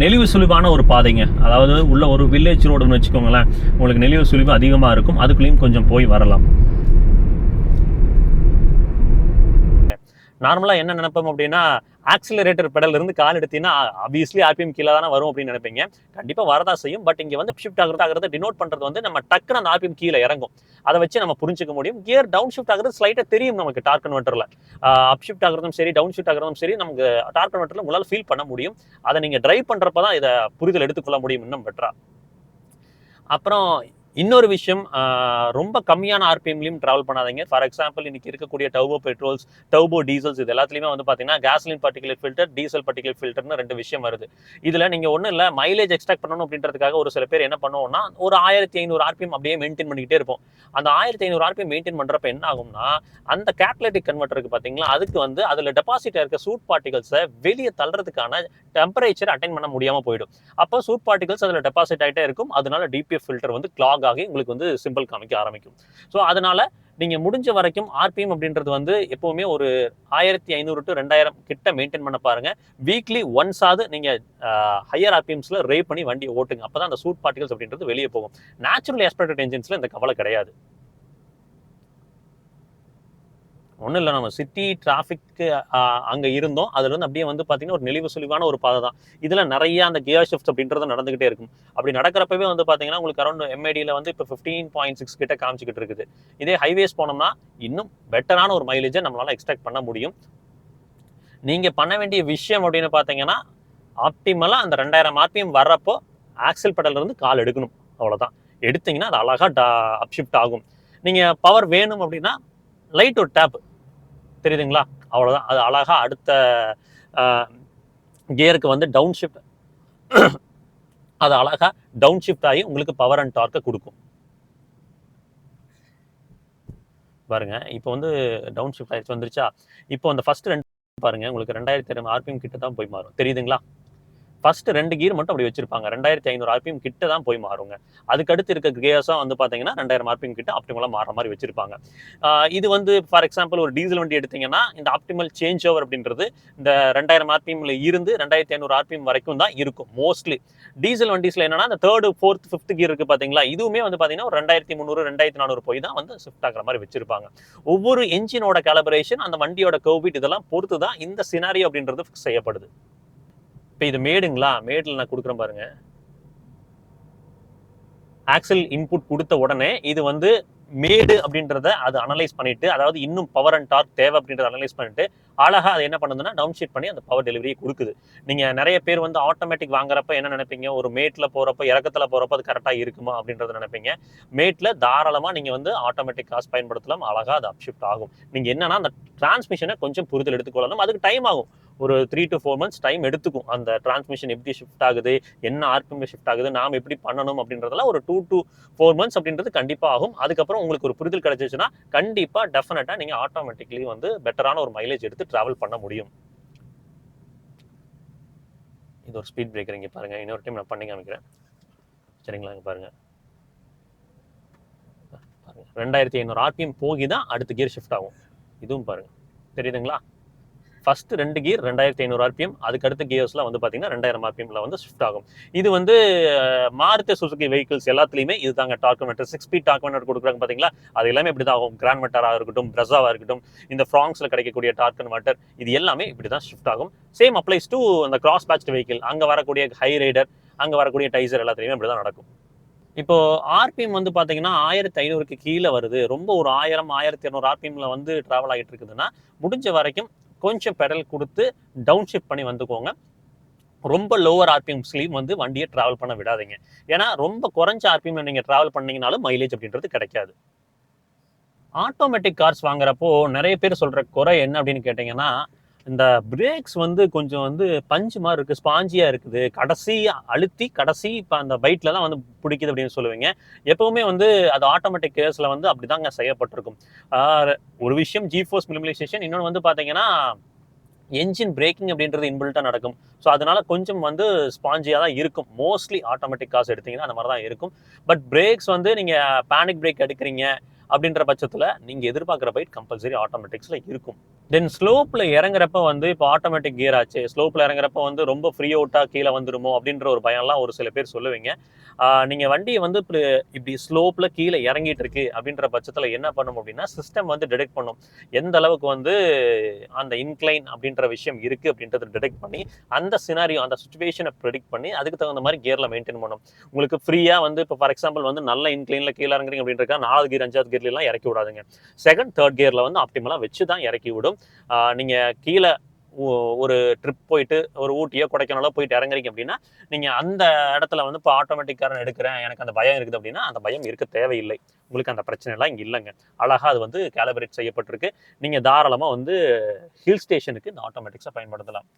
நெளிவு சுழிவான ஒரு பாதைங்க. அதாவது உள்ள ஒரு வில்லேஜ் ரோடுன்னு வச்சுக்கோங்களேன், உங்களுக்கு நெளிவு சுழிவு அதிகமாக இருக்கும், அதுக்குள்ளேயும் கொஞ்சம் போய் வரலாம். நார்மலாக என்ன நினைப்போம் அப்படின்னா, ஆக்சிலரேட்டர் பெடல் இருந்து கால் எடுத்தீங்கன்னா ஆப்வியஸ்லி ஆர்பிஎம் கீழே தானே வரும் அப்படின்னு நினைப்பீங்க. கண்டிப்பாக வரதான் செய்யும். பட் இங்கே வந்து ஷிஃப்ட் ஆகிறத டினோட் பண்ணுறது வந்து நம்ம டக்குன்னு அந்த ஆர்பிஎம் கீழே இறங்கும். அதை வச்சு நம்ம புரிஞ்சுக்க முடியும். கியர் டவுன் ஷிஃப்ட் ஆகிறது ஸ்லைட்டாக தெரியும் நமக்கு டார்க் கன்வெர்ட்டரில். அப் ஷிஃப்ட் ஆகிறதும் சரி, டவுன் ஷிஃப்ட் ஆகிறதும் சரி, நமக்கு டார்க் கன்வெர்ட்டரில் உங்களால் ஃபீல் பண்ண முடியும். அதை நீங்கள் டிரைவ் பண்ணுறப்ப தான் இதை புரிதல் எடுத்துக்கொள்ள முடியும் இன்னும் பெட்டரா. அப்புறம் இன்னொரு விஷயம், ரொம்ப கம்மியான ஆர்பிஎம்லையும் ட்ராவல் பண்ணாதீங்க. ஃபார் எக்ஸாம்பிள் இன்னைக்கு இருக்கக்கூடிய டர்போ பெட்ரோல்ஸ், டர்போ டீசல்ஸ் இது எல்லாத்துலேயுமே வந்து பார்த்தீங்கன்னா கேஸ்லின் பர்டிகுலர் ஃபில்டர், டீசல் பர்டிகுலர் ஃபில்டர்னு 2 விஷயம் வருது. இதில் நீங்கள் ஒன்றும் இல்லை, மைலேஜ் எக்ஸ்ட்ராக்ட் பண்ணணும் அப்படின்றதுக்காக ஒரு சில பேர் என்ன பண்ணுவோம்னா ஒரு 1500 ஆர்பிஎம் அப்படியே மெயின்டைன் பண்ணிக்கிட்டே இருப்போம். அந்த 1500 ஆர்பிஎம் மெயின்டைன் பண்ணுறப்ப என்ன ஆகும்னா அந்த கேட்டலிட்டிக் கன்வெர்ட்டருக்கு பார்த்தீங்களா அதுக்கு வந்து அதில் டெபாசிட் இருக்க சூட் பார்ட்டிகல்ஸை வெளியே தள்ளுறதுக்கான டெம்பரேச்சர் அட்டைன் பண்ண முடியாமல் போயிடும். அப்போ சூட் பார்ட்டிகல்ஸ் அதில் டெபாசிட் ஆகிட்டே இருக்கும். அதனால டிபிஎஃப் ஃபில்டர் வந்து கிளாக் ஆகி உங்களுக்கு வந்து சிம்பிள் காமிக்க ஆரம்பிக்கும். ஸோ அதனால நீங்கள் முடிஞ்ச வரைக்கும் ஆர்பிஎம் அப்படின்றது வந்து எப்போவுமே ஒரு 1500 to 2000 கிட்ட மெயின்டைன் பண்ண பாருங்க. வீக்லி ஒன்ஸ் ஆகுது நீங்கள் ஹையர் ஆர்பிஎம்ஸில் ரே பண்ணி வண்டியை ஓட்டுங்க. அப்போ தான் அந்த சூட் பார்ட்டிகல்ஸ் அப்படின்றது வெளியே போகும். நேச்சுரல் ஆஸ்பிரேட்டட் என்ஜின்ஸில் இந்த கவலை கிடையாது. ஒன்றும் இல்லை, நம்ம சிட்டி டிராஃபிக்கு அங்கே இருந்தோம். அதுல இருந்து அப்படியே வந்து பார்த்தீங்கன்னா ஒரு நெளிவு சுழிவான ஒரு பாதை தான். இதில் நிறைய அந்த கியர் ஷிஃப்ட் அப்படின்றது நடந்துகிட்டே இருக்கும். அப்படி நடக்கிறப்பவே வந்து பார்த்தீங்கன்னா உங்களுக்கு அரௌண்ட் எம்ஐடியில் வந்து இப்போ 15.6 கிட்ட காமிச்சிக்கிட்டு இருக்குது. இதே ஹைவேஸ் போனோம்னா இன்னும் பெட்டரான ஒரு மைலேஜை நம்மளால எக்ஸ்பெக்ட் பண்ண முடியும். நீங்கள் பண்ண வேண்டிய விஷயம் அப்படின்னு பார்த்தீங்கன்னா ஆப்டிமலாக அந்த 2000 ஆர்பிஎம் வர்றப்போ ஆக்சல் பெடல்ல இருந்து கால் எடுக்கணும். அவ்வளோதான். எடுத்தீங்கன்னா அது அழகாக அப்ஷிஃப்ட் ஆகும். நீங்கள் பவர் வேணும் அப்படின்னா லைட் ஒரு டேப் தெரியுதுங்களா, அவ்வளோதான். அது அழகா அடுத்த கியருக்கு வந்து டவுன் ஷிஃப்ட், அது அழகா டவுன் ஷிஃப்ட் ஆகி உங்களுக்கு பவர் அண்ட் டார்க்கை கொடுக்கும். பாருங்க இப்போ வந்து டவுன் ஷிஃப்ட் ஆயிடுச்சு வந்துருச்சா. இப்போ அந்த ஃபர்ஸ்ட் 2 பாருங்க உங்களுக்கு 2000 ஆர்பிஎம் கிட்ட தான் போய் மாறும். தெரியுதுங்களா? ஃபர்ஸ்ட் 2 கியர் மட்டும் அப்படி வச்சிருப்பாங்க. 2500 ஆர்பிஎம் கிட்ட தான் போய் மாறுங்க. அதுக்கு அடுத்து இருக்க கியர்ஸா வந்து பாத்தீங்கன்னா 2000 ஆர்பிஎம் கிட்ட ஆப்டிமலா மாற மாதிரி வச்சிருப்பாங்க. இது வந்து ஃபார் எக்ஸாம்பிள் ஒரு டீசல் வண்டி எடுத்தீங்கன்னா இந்த ஆப்டிமல் சேஞ்ச் ஓவர் அப்படின்றது இந்த 2000 ஆர்பிஎம்ல இருந்து 2500 ஆர்பிஎம் வரைக்கும் தான் இருக்கும் மோஸ்ட்லி. டீசல் வண்டிஸ்ல என்னன்னா இந்த 3rd, 4th, 5th கியர் இருக்கு பாத்தீங்களா, இதுவுமே வந்து பாத்தீங்கன்னா ஒரு 2300, 2400 போய் தான் வந்து ஷிஃப்ட் ஆகிற மாதிரி வச்சிருப்பாங்க. ஒவ்வொரு என்ஜினோட கேலிபரேஷன், அந்த வண்டியோட கர்வ் இதெல்லாம் பொறுத்து தான் இந்த சினாரியோ அப்படின்றது ஃபிக்ஸ் செய்யப்படுது. இப்போ இது மேடுங்களா, மேடில் நான் கொடுக்குறேன் பாருங்க. ஆக்சல் இன்புட் கொடுத்த உடனே இது வந்து மேடு அப்படின்றத அது அனலைஸ் பண்ணிட்டு, அதாவது இன்னும் பவர் அண்ட் டார்க் தேவை அப்படின்றத அனலைஸ் பண்ணிட்டு அழகா அதை என்ன பண்ணுதுன்னா டவுன் ஷீட் பண்ணி அந்த பவர் டெலிவரியை கொடுக்குது. நீங்க நிறைய பேர் வந்து ஆட்டோமேட்டிக் வாங்குறப்ப என்ன நினைப்பீங்க, ஒரு மேட்ல போறப்ப இறக்கத்துல போறப்ப அது கரெக்டா இருக்குமா அப்படின்றத நினைப்பீங்க. மேட்ல தாராளமா நீங்க வந்து ஆட்டோமேட்டிக் காசு பயன்படுத்தலாம், அழகா அது அப்ஷிஃப்ட் ஆகும். நீங்க என்னன்னா அந்த டிரான்ஸ்மிஷனை கொஞ்சம் புரிதல் எடுத்துக்கொள்ளணும். அதுக்கு டைம் ஆகும். ஒரு 3 to 4 months டைம் எடுத்துக்கும். அந்த டிரான்ஸ்மிஷன் எப்படி ஷிஃப்ட் ஆகுது, என்ன ஆர்பிஎம் ஷிஃப்ட் ஆகுது, நாம் எப்படி பண்ணணும் அப்படின்றதெல்லாம் ஒரு 2 to 4 months அப்படின்றது கண்டிப்பா ஆகும். அதுக்கப்புறம் உங்களுக்கு ஒரு புரிதல் கிடைச்சிச்சுன்னா கண்டிப்பா டெஃபினட்டா நீங்க ஆட்டோமேட்டிக்லி வந்து பெட்டரான ஒரு மைலேஜ் எடுத்து டிராவல் பண்ண முடியும். இது ஒரு ஸ்பீட் பிரேக்கர் இங்க பாருங்க. இன்னொரு டைம் நான் பண்ணி காமிக்கிறேன். சரிங்களா, இங்க பாருங்க. 2500 ஆர்பிஎம் போகி தான் அடுத்த கியர் ஷிஃப்ட் ஆகும். இதுவும் பாருங்க, தெரியுதுங்களா? ஃபர்ஸ்ட் 2 கியர் 2500 ஆர்பிஎம், அதுக்கு அடுத்த கியர்ஸ்லாம் வந்து பார்த்தீங்கன்னா 2000 ஆர்பிஎம்ல வந்து ஷிஃப்ட் ஆகும். இது வந்து மாருதி சுசுகி வெஹிக்கிள்ஸ் எல்லாத்துலேயுமே இதுதாங்க dark converter. 6 speed torque converter கொடுக்குறாங்க பார்த்தீங்களா, அது எல்லாமே இப்படி தான் ஆகும். கிராண்ட் மெட்டாராக இருக்கட்டும், பிரஸாவாக இருக்கட்டும், இந்த ஃப்ராங்ஸில் கிடைக்கக்கூடிய டார்க் கன்வெர்ட்டர் இது எல்லாமே இப்படி தான் ஷிஃப்ட் ஆகும். சேம் அப்ளைஸ் டு அந்த கிராஸ் பேட்ச் வெஹிக்கிள், அங்கே வரக்கூடிய ஹை ரைடர், அங்கே வரக்கூடிய டைசர் எல்லாத்துலேயுமே இப்படி தான் நடக்கும். இப்போ ஆர்பிஎம் வந்து பார்த்தீங்கன்னா 1500க்கு கீழே வருது, ரொம்ப ஒரு 1000, 1200 ஆர்பிஎம்ல வந்து டிராவல் ஆகிட்டு இருக்குதுன்னா முடிஞ்ச வரைக்கும் கொஞ்சம் பெடல் கொடுத்து டவுன் ஷிஃப்ட் பண்ணி வந்துக்கோங்க. ரொம்ப லோவர் ஆர்பிஎம்ஸ்லையும் வந்து வண்டியை டிராவல் பண்ண விடாதீங்க. ஏன்னா ரொம்ப குறைஞ்ச ஆர்பிஎம்ல நீங்க டிராவல் பண்ணீங்கனாலும் மைலேஜ் அப்படின்றது கிடைக்காது. ஆட்டோமேட்டிக் கார்ஸ் வாங்குறப்போ நிறைய பேர் சொல்ற குறை என்ன அப்படின்னு கேட்டீங்கன்னா, இந்த பிரேக்ஸ் வந்து கொஞ்சம் வந்து பஞ்சு மாதிரி இருக்கு, ஸ்பாஞ்சியா இருக்குது, கடைசி அழுத்தி கடைசி இப்போ அந்த பைட்ல தான் வந்து பிடிக்குது அப்படின்னு சொல்லுவீங்க. எப்பவுமே வந்து அது ஆட்டோமேட்டிக் கேர்ஸ்ல வந்து அப்படிதாங்க செய்யப்பட்டிருக்கும். ஒரு விஷயம் ஜி-ஃபோர்ஸ் மினிமலைசேஷன், இன்னொன்று வந்து பார்த்தீங்கன்னா என்ஜின் பிரேக்கிங் அப்படின்றது இன்பில்ட்டா நடக்கும். ஸோ அதனால கொஞ்சம் வந்து ஸ்பாஞ்சியாக தான் இருக்கும். மோஸ்ட்லி ஆட்டோமேட்டிக் கார்ஸ் எடுத்தீங்கன்னா அந்த மாதிரி தான் இருக்கும். பட் பிரேக்ஸ் வந்து நீங்கள் பேனிக் பிரேக் எடுக்கிறீங்க அப்படின்ற பட்சத்தில் நீங்கள் எதிர்பார்க்குற பைட் கம்பல்சரி ஆட்டோமேட்டிக்ஸில் இருக்கும். தென் ஸ்லோப்பில் இறங்குறப்ப வந்து இப்போ ஆட்டோமேட்டிக் கியர் ஆச்சு, ஸ்லோப்பில் இறங்குறப்ப வந்து ரொம்ப ஃப்ரீ அவுட்டாக கீழே வந்துடுமோ அப்படின்ற ஒரு பயம்லாம் ஒரு சில பேர் சொல்லுவீங்க. நீங்கள் வண்டியை வந்து இப்படி ஸ்லோப்பில் கீழே இறங்கிட்டு இருக்கு அப்படின்ற பட்சத்தில் என்ன பண்ணும் அப்படின்னா சிஸ்டம் வந்து டிடெக்ட் பண்ணும் எந்த அளவுக்கு வந்து அந்த இன்க்ளைன் அப்படின்ற விஷயம் இருக்குது அப்படின்றத டிடெக்ட் பண்ணி அந்த சினாரியோ அந்த சுச்சுவேஷனை ப்ரெடிக்ட் பண்ணி அதுக்கு தகுந்த மாதிரி கியரில் மெயின்டைன் பண்ணும். உங்களுக்கு ஃப்ரீயாக வந்து இப்போ ஃபார் எக்ஸாம்பிள் வந்து நல்ல இன்க்ளைனில் கீழே இறங்குறீங்க அப்படின்றக்கா 4வது கியர் 5வது கியர்லாம் இறக்கி விடாதுங்க. 2nd 3rd கியரில் வந்து ஆப்டிமலாக வச்சு தான் இறக்கி விடும். நீங்கள் கீழே ஒரு ட்ரிப் போயிட்டு ஒரு ஊட்டியோ கொடைக்கானலோ போயிட்டு இறங்குறீங்க அப்படின்னா நீங்கள் அந்த இடத்துல வந்து இப்போ ஆட்டோமேட்டிக் காரன் எடுக்கிறேன் எனக்கு அந்த பயம் இருக்குது அப்படின்னா அந்த பயம் இருக்க தேவையில்லை. உங்களுக்கு அந்த பிரச்சனை எல்லாம் இங்கே இல்லைங்க. அழகாக அது வந்து கேலிபிரேட் செய்யப்பட்டிருக்கு. நீங்கள் தாராளமாக வந்து ஹில் ஸ்டேஷனுக்கு இந்த ஆட்டோமேட்டிக்ஸை பயன்படுத்தலாம்.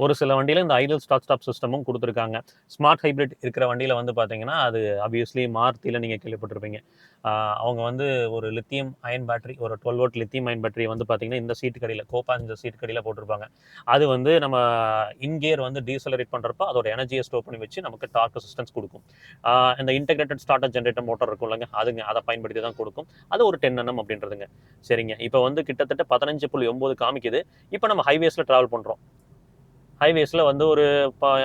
ஒரு சில வண்டியில் இந்த ஐடியல் ஸ்டார்ட் ஸ்டாப் சிஸ்டமும் கொடுத்துருக்காங்க. ஸ்மார்ட் ஹைப்ரிட் இருக்கிற வண்டியில் வந்து பார்த்தீங்கன்னா அது ஆப்வியஸ்லி மாருதியில் நீங்கள் கேள்விப்பட்டிருப்பீங்க. அவங்க வந்து ஒரு லித்தியம் அயன் பேட்டரி, ஒரு 12 வோல்ட் லித்தியம் அயன் பேட்டரி வந்து பார்த்தீங்கன்னா இந்த சீட்டு கடியில், கோபாசஞ்சர் சீட்டு கடியில் போட்டிருப்பாங்க. அது வந்து நம்ம இன்கியர் வந்து டீசலரேட் பண்ணுறப்ப அதோட எனர்ஜியை ஸ்டோர் பண்ணி வச்சு நமக்கு டார்க் அசிஸ்டன்ஸ் கொடுக்கும். இந்த இன்டெகிரேட்டட் ஸ்டார்டர் ஜென்ரேட்டர் மோட்டார் இருக்கும் இல்லைங்க, அதுங்க அதை பயன்படுத்தி தான் கொடுக்கும். அது ஒரு 10 Nm அப்படின்றதுங்க. சரிங்க, இப்போ வந்து கிட்டத்தட்ட 15.9 காமிக்குது. இப்போ நம்ம ஹைவேஸில் ட்ராவல் பண்ணுறோம். ஹைவேஸில் வந்து ஒரு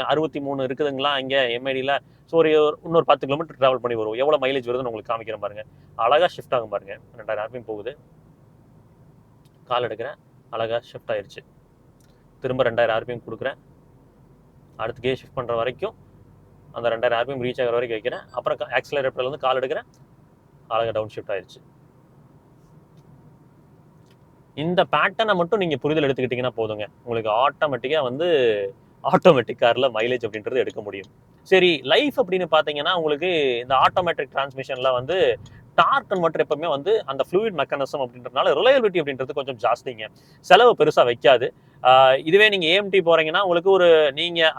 63 இருக்குதுங்களா இங்கே எம்ஐடியில். ஸோ ஒரு இன்னொரு 10 கிலோமீட்டர் ட்ராவல் பண்ணி வரும். எவ்வளோ மைலேஜ் வருதுன்னு உங்களுக்கு காமிக்கிறேன் பாருங்கள். அழகாக ஷிஃப்ட் ஆகும் பாருங்கள். 2000 RPM போகுது. கால் எடுக்கிறேன், அழகாக ஷிஃப்ட் ஆயிடுச்சு. திரும்ப 2000 RPM கொடுக்குறேன். அடுத்து கேர் ஷிஃப்ட் பண்ணுற வரைக்கும் அந்த 2000 RPM ரீச் ஆகிற வரைக்கும் வைக்கிறேன். அப்புறம் ஆக்சிலரேட்டர்லேருந்து கால் எடுக்கிறேன், அழகாக டவுன் ஷிஃப்ட் ஆயிடுச்சு. இந்த பேட்டர்னை மட்டும் நீங்கள் புரிதல் எடுத்துக்கிட்டிங்கன்னா போதுங்க, உங்களுக்கு ஆட்டோமேட்டிக்காக வந்து ஆட்டோமேட்டிக் காரில் மைலேஜ் அப்படின்றது எடுக்க முடியும். சரி, லைஃப் அப்படின்னு பார்த்தீங்கன்னா உங்களுக்கு இந்த ஆட்டோமேட்டிக் டிரான்ஸ்மிஷனில் வந்து டார்க் கன்வெர்ட்டர் எப்பவுமே வந்து அந்த ஃப்ளூயிட் மெக்கானிசம் அப்படின்றதுனால ரிலையபிலிட்டி அப்படின்றது கொஞ்சம் ஜாஸ்திங்க. செலவு பெருசாக வைக்காது. இதுவே நீங்கள் ஏஎம்டி போகிறீங்கன்னா உங்களுக்கு ஒரு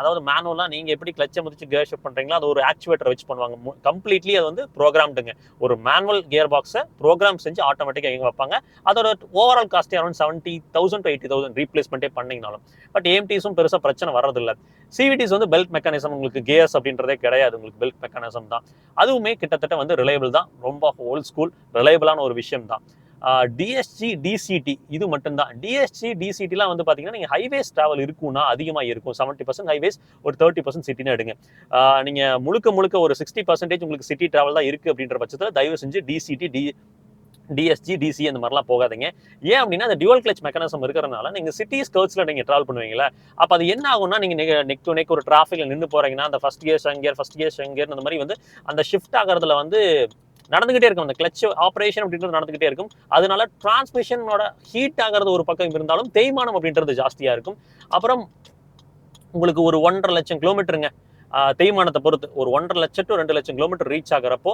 அதாவது மேனுவலாக நீங்கள் எப்படி கிளச்சை முடிச்சு கியர் ஷிஃப்ட் பண்ணுறீங்களோ அது ஒரு ஆக்சுவேட்டர் வச்சு பண்ணுவாங்க. கம்ப்ளீட்லி அது வந்து ப்ரோக்ராம்டுங்க. ஒரு மேனுவல் கியர் பாக்ஸை ப்ரோக்ராம் செஞ்சு ஆட்டோமேட்டிக்காக இங்கே வைப்பாங்க. அதோட ஓவரால் காஸ்ட் அரௌண்ட் 70,000 to 80,000 ரீப்ளேஸ்மெண்ட்டே பண்ணிங்கனாலும். பட் ஏஎம்டிஸும் பெருசாக பிரச்சனை வர்றதில்லை. சிவிடிஸ் வந்து பெல்ட் மெக்கானிசம், உங்களுக்கு கியர்ஸ் அப்படின்றதே கிடையாது, உங்களுக்கு பெல்ட் மெக்கானிசம் தான். அதுவுமே கிட்டத்தட்ட வந்து ரிலையபிள் தான். ரொம்ப ஓல்ட் ஸ்கூல் ரிலையபிளான ஒரு விஷயம் தான். டிஎஸ்ஜி டிசிடி இது மட்டும்தான். டிஎஸ்ஜி டிசிடிலாம் வந்து பார்த்தீங்கன்னா நீங்கள் ஹைவேஸ் ட்ராவல் இருக்குன்னா அதிகமாக இருக்கும். 70% ஹைவேஸ், ஒரு 30% சிட்டின்னு எடுங்க. நீங்கள் முழுக்க ஒரு 60% உங்களுக்கு சிட்டி ட்ராவல் தான் இருக்குது அப்படின்ற பட்சத்தில் தயவு செஞ்சு டிஎஸ்ஜி டிசி அந்த மாதிரிலாம் போகாதீங்க. ஏன் அப்படின்னா அந்த டியூவல் கிளச் மெக்கானிசம் இருக்கிறதுனால நீங்கள் சிட்டி ஸ்கர்ட்ஸில் நீங்கள் ட்ராவல் பண்ணுவீங்களா, அப்போ அது என்ன ஆகும்னா நீங்கள் நெக் டு நெக் ஒரு டிராஃபிக்கில் நின்று போகிறீங்கன்னா அந்த ஃபர்ஸ்ட் கியர் செகண்ட் கியர் அந்த மாதிரி வந்து அந்த ஷிஃப்ட் ஆகிறதுல வந்து நடந்துகிட்டே இருக்கும். அந்த கிளச் ஆப்ரேஷன் அப்படின்றது நடந்துகிட்டே இருக்கும். அதனால டிரான்ஸ்மிஷனோட ஹீட் ஆகிறது ஒரு பக்கம் இருந்தாலும் தேய்மானம் அப்படின்றது ஜாஸ்தியாக இருக்கும். அப்புறம் உங்களுக்கு ஒரு 1.5 லட்சம் கிலோமீட்டருங்க தேய்மானத்தை பொறுத்து ஒரு 1.5 லட்சம் to 2 லட்சம் கிலோமீட்டர் ரீச் ஆகிறப்போ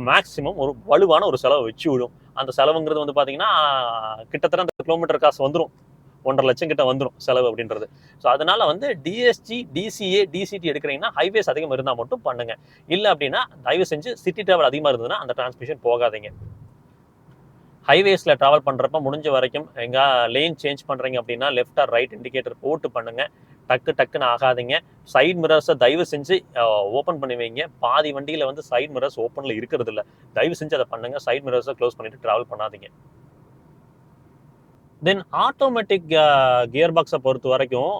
மேக்ஸிமம் ஒரு வலுவான ஒரு செலவை வச்சு விடும். அந்த செலவுங்கிறது வந்து பார்த்தீங்கன்னா கிட்டத்தட்ட அந்த கிலோமீட்டர் காசு வந்துடும், 1.5 லட்சம் கிட்ட வந்துடும் செலவு அப்படின்றது. ஸோ அதனால வந்து டிஎஸ்ஜி டிசிஏ டிசிடி எடுக்கிறீங்கன்னா ஹைவேஸ் அதிகமாக இருந்தால் மட்டும் பண்ணுங்க. இல்லை அப்படின்னா தயவு செஞ்சு சிட்டி டிராவல் அதிகமாக இருந்ததுன்னா அந்த டிரான்ஸ்மிஷன் போகாதீங்க. ஹைவேஸில் ட்ராவல் பண்ணுறப்ப முடிஞ்ச வரைக்கும் எங்கே லேன் சேஞ்ச் பண்ணுறீங்க அப்படின்னா லெஃப்ட் ஆர் ரைட் இண்டிகேட்டர் போட்டு பண்ணுங்கள். டக்குன்னு ஆகாதீங்க. சைட் மிரர்ஸை தயவு செஞ்சு ஓப்பன் பண்ணி வைங்க. பாதி வண்டியில் வந்து சைட் மிரர்ஸ் ஓப்பனில் இருக்கிறது இல்லை. தயவு செஞ்சு அதை பண்ணுங்கள். சைட் மிரர்ஸை க்ளோஸ் பண்ணிவிட்டு ட்ராவல் பண்ணாதீங்க. தென் ஆட்டோமேட்டிக் கியர் பாக்ஸை பொறுத்த வரைக்கும்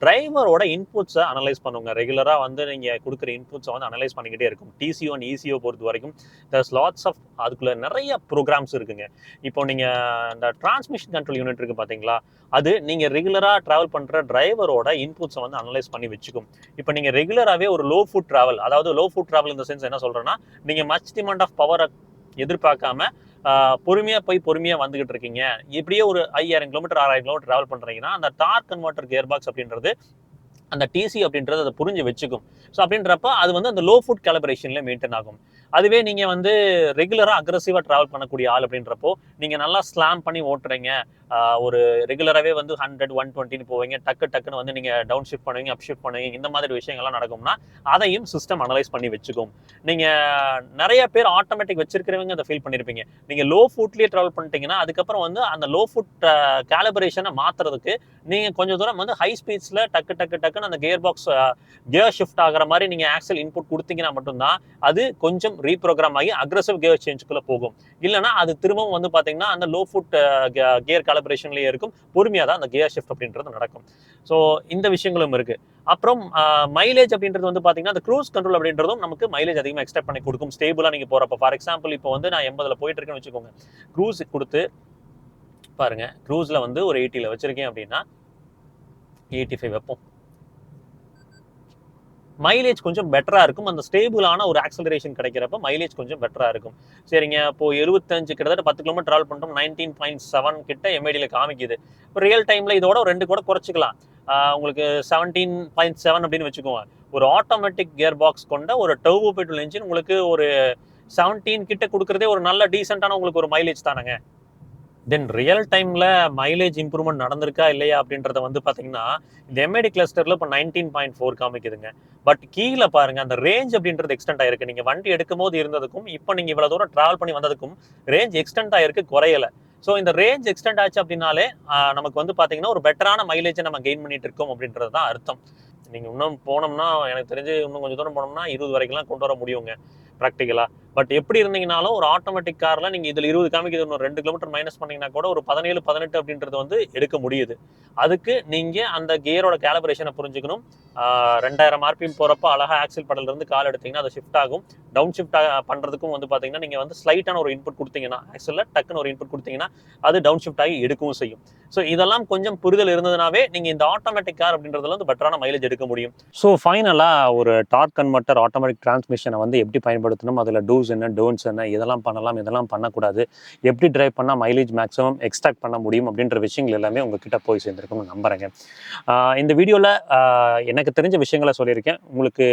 டிரைவரோட இன்புட்ஸை அனலைஸ் பண்ணுங்க. ரெகுலராக வந்து நீங்கள் கொடுக்குற இன்புட்ஸை வந்து அனலைஸ் பண்ணிக்கிட்டே இருக்கும். டிசிஓ அண்ட் இசிஓ பொறுத்த வரைக்கும் தர்ஸ் லாட்ஸ் ஆஃப் அதுக்குள்ளே நிறைய ப்ரோக்ராம்ஸ் இருக்குங்க. இப்போ நீங்கள் இந்த டிரான்ஸ்மிஷன் கண்ட்ரோல் யூனிட் இருக்குது பார்த்தீங்களா, அது நீங்கள் ரெகுலராக ட்ராவல் பண்ணுற டிரைவரோட இன்புட்ஸை வந்து அனலைஸ் பண்ணி வச்சுக்கும். இப்போ நீங்கள் ரெகுலராகவே ஒரு லோ ஃபுட் ட்ராவல், அதாவது லோ ஃபுட் ட்ராவல் இந்த சென்ஸ் என்ன சொல்கிறேன்னா, நீங்கள் மச் டிமாண்ட் ஆஃப் பவரை எதிர்பார்க்காம பொறுமையாக போய் பொறுமையாக வந்துகிட்டு இருக்கீங்க. இப்படியே ஒரு 5000 கிலோமீட்டர் 6000 கிலோமீட்டர் ட்ராவல் பண்ணுறீங்கன்னா அந்த டார்க் கன்வெர்ட்டர் கியர் பாக்ஸ் அப்படின்றது அந்த டிசி அப்படின்றது அதை புரிஞ்சு வச்சுக்கும். ஸோ அப்படின்றப்ப அது வந்து அந்த லோ ஃபுட் கேலிபிரேஷன்ல மெயின்டைன் ஆகும். அதுவே நீங்கள் வந்து ரெகுலராக அக்ரெசிவாக ட்ராவல் பண்ணக்கூடிய ஆள் அப்படின்றப்போ நீங்கள் நல்லா ஸ்லாம் பண்ணி ஓட்டுறீங்க, ஒரு ரெகுலராகவே வந்து 100 120 போவீங்க, டக்குன்னு வந்து நீங்கள் டவுன் ஷிஃப்ட் பண்ணுவீங்க, அப் ஷிஃப்ட் பண்ணுவீங்க, இந்த மாதிரி விஷயங்கள்லாம் நடக்கும்னா அதையும் சிஸ்டம் அனலைஸ் பண்ணி வச்சுக்கும். நீங்கள் நிறைய பேர் ஆட்டோமேட்டிக் வச்சிருக்கிறவங்க அதை ஃபீல் பண்ணியிருப்பீங்க. நீங்கள் லோ ஃபுட்லேயே ட்ராவல் பண்ணிட்டீங்கன்னா அதுக்கப்புறம் வந்து அந்த லோ ஃபுட் கேலிபிரேஷனை மாற்றுறதுக்கு நீங்கள் கொஞ்சம் தூரம் வந்து ஹை ஸ்பீட்ஸில் டக்குன்னு அந்த கியர் பாக்ஸ் கியர் ஷிஃப்ட் ஆகிற மாதிரி நீங்கள் ஆக்சல் இன்புட் கொடுத்தீங்கன்னா மட்டும்தான் அது கொஞ்சம் ரீப்ரோக்ராம் ஆகி அக்ரெசிவ் கியர் சேஞ்சுக்குள்ளே போகும். இல்லைனா அது திரும்பவும் வந்து பார்த்தீங்கன்னா அந்த லோ ஃபுட் கியர் காலிபிரேஷன்லேயே இருக்கும். பொறுமையாக தான் அந்த கியர் ஷிஃப்ட் அப்படின்றது நடக்கும். ஸோ இந்த விஷயங்களும் இருக்குது. அப்புறம் மைலேஜ் அப்படின்றது வந்து பார்த்தீங்கன்னா அந்த க்ரூஸ் கண்ட்ரோல் அப்படின்றதும் நமக்கு மைலேஜ் அதிகமாக எக்ஸ்பெக்ட் பண்ணி கொடுக்கும். ஸ்டேபிளாக நீங்கள் போகிறப்ப ஃபார் எக்ஸாம்பிள் இப்போ வந்து நான் 80ல் போயிட்டு இருக்கேன்னு வச்சுக்கோங்க, க்ரூஸ் கொடுத்து பாருங்கள், க்ரூஸில் வந்து ஒரு 80ல் வச்சுருக்கேன் அப்படின்னா 85 வைப்போம். மைலேஜ் கொஞ்சம் பெட்டராக இருக்கும். அந்த ஸ்டேபிளான ஒரு ஆக்சலரேஷன் கிடைக்கிறப்ப மைலேஜ் கொஞ்சம் பெட்டராக இருக்கும். சரிங்க, இப்போ 75 கிட்டத்தட்ட 10 கிலோமீட்டர் ட்ராவல் பண்ணிட்டோம், 19.7 கிட்ட எம்ஏடியில் காமிக்குது. இப்போ ரியல் டைமில் இதோட ஒரு 2 கூட குறைச்சிக்கலாம். உங்களுக்கு 17.7 அப்படின்னு வச்சுக்கோங்க. ஒரு ஆட்டோமேட்டிக் கியர் பாக்ஸ் கொண்ட ஒரு டர்போ பெட்ரோல் இன்ஜின் உங்களுக்கு ஒரு 17 கிட்ட கொடுக்குறதே ஒரு நல்ல டீசெண்டான உங்களுக்கு ஒரு மைலேஜ் தானங்க. தென் ரியல் டைமில் மைலேஜ் இம்ப்ரூவ்மெண்ட் நடந்திருக்கா இல்லையா அப்படின்றத வந்து பார்த்தீங்கன்னா, இந்த எம்ஐடி கிளஸ்டரில் இப்போ 19.4 காமிக்குதுங்க. பட் கீழே பாருங்க, அந்த ரேஞ்ச் அப்படின்றது எக்ஸ்டெண்ட் ஆயிருக்கு. நீங்கள் வண்டி எடுக்கும் போது இருந்ததுக்கும் இப்போ நீங்கள் இவ்வளோ தூரம் ட்ராவல் பண்ணி வந்ததுக்கும் ரேஞ்ச் எக்ஸ்டெண்ட் ஆயிருக்கு, குறையல. ஸோ இந்த ரேஞ்ச் எக்ஸ்டெண்ட் ஆச்சு அப்படின்னாலே நமக்கு வந்து பார்த்தீங்கன்னா ஒரு பெட்டரான மைலேஜை நம்ம கெயின் பண்ணிட்டு இருக்கோம் அப்படின்றது தான் அர்த்தம். நீங்கள் இன்னும் போனோம்னா எனக்கு தெரிஞ்சு இன்னும் கொஞ்சம் தூரம் போனோம்னா 20 வரைக்கும்லாம் கொண்டு வர முடியுங்க ப்ராக்டிக்கலாக. பட் எப்படி இருந்தீங்கனாலும் ஒரு ஆட்டோமேட்டிக் காரில் நீங்கள் இதில் 20 காமிக்குது, இன்னும் 2 கிலோமீட்டர் மைனஸ் பண்ணிங்கன்னா கூட ஒரு 17, 18 அப்படின்றது வந்து எடுக்க முடியுது. அதுக்கு நீங்கள் அந்த கியரோட கேலிபிரேஷனை புரிஞ்சுக்கணும். 2000 ஆர்பிஎம் போகிறப்ப அழகாக ஆக்சில் படலேருந்து கால் எடுத்தீங்கன்னா அது ஷிஃப்ட் ஆகும். டவுன் ஷிஃப்ட் பண்ணுறதுக்கும் வந்து பார்த்தீங்கன்னா நீங்கள் வந்து ஸ்லைட்டான ஒரு இன்புட் கொடுத்தீங்கன்னா, ஆக்சுவலில் டக்குன்னு ஒரு இன்புட் கொடுத்தீங்கன்னா அது டவுன் ஷிஃப்ட் ஆகி எடுக்கவும் செய்யும். ஸோ இதெல்லாம் கொஞ்சம் புரிதல் இருந்ததுனாவே நீங்கள் இந்த ஆட்டோமேட்டிக் கார் அப்படின்றதுல வந்து பெட்டரான மைலேஜ் எடுக்க முடியும். ஸோ ஃபைனலாக ஒரு டார்க் கன்வெர்ட்டர் ஆட்டோமேட்டிக் டிரான்ஸ்மிஷனை வந்து எப்படி பயன்படுத்தணும், அதில் டூஸ் என்ன, டோன்ட்ஸ் என்ன, இதெல்லாம் பண்ணலாம், இதெல்லாம் பண்ணக்கூடாது, எப்படி டிரைவ் பண்ணால் மைலேஜ் மேக்ஸிமம் எக்ஸ்ட்ராக்ட் பண்ண முடியும் அப்படின்ற விஷயங்கள் எல்லாமே உங்ககிட்ட போய் சேர்ந்துருக்கும்னு நம்புறேங்க. இந்த வீடியோவில் எனக்கு தெரிஞ்ச விஷயங்களை சொல்லியிருக்கேன். உங்களுக்கு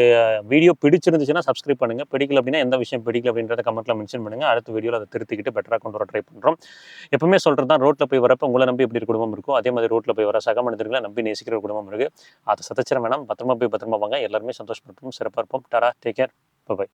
வீடியோ பிடிச்சிருந்துச்சுன்னா சப்ஸ்கிரைப் பண்ணுங்கள், பிடிக்கல அப்படின்னா எந்த விஷயம் பிடிக்கல அப்படின்றத கமெண்ட்டில் மென்ஷன் பண்ணுங்கள். அடுத்த வீடியோவில் அதை திருத்திக்கிட்டு பெட்டராக கொண்டு வர ட்ரை பண்ணுறோம். எப்பவுமே சொல்கிறது தான், ரோட்டில் போய் வரப்போ உங்களை நம்பி எப்படி குடும்பம் இருக்கும், அதே மாதிரி ரோட்டில் போய் வர சக மனிதர்களை நம்பி நேசிக்கிற ஒரு குடும்பம் இருக்குது. அதை சதச்சிட வேணாம். பத்திரமா போய் பத்திரமா வாங்க. எல்லாருமே சந்தோஷப்பட்டுப்போம், சிறப்பாக இருப்போம். Tata, take care, by.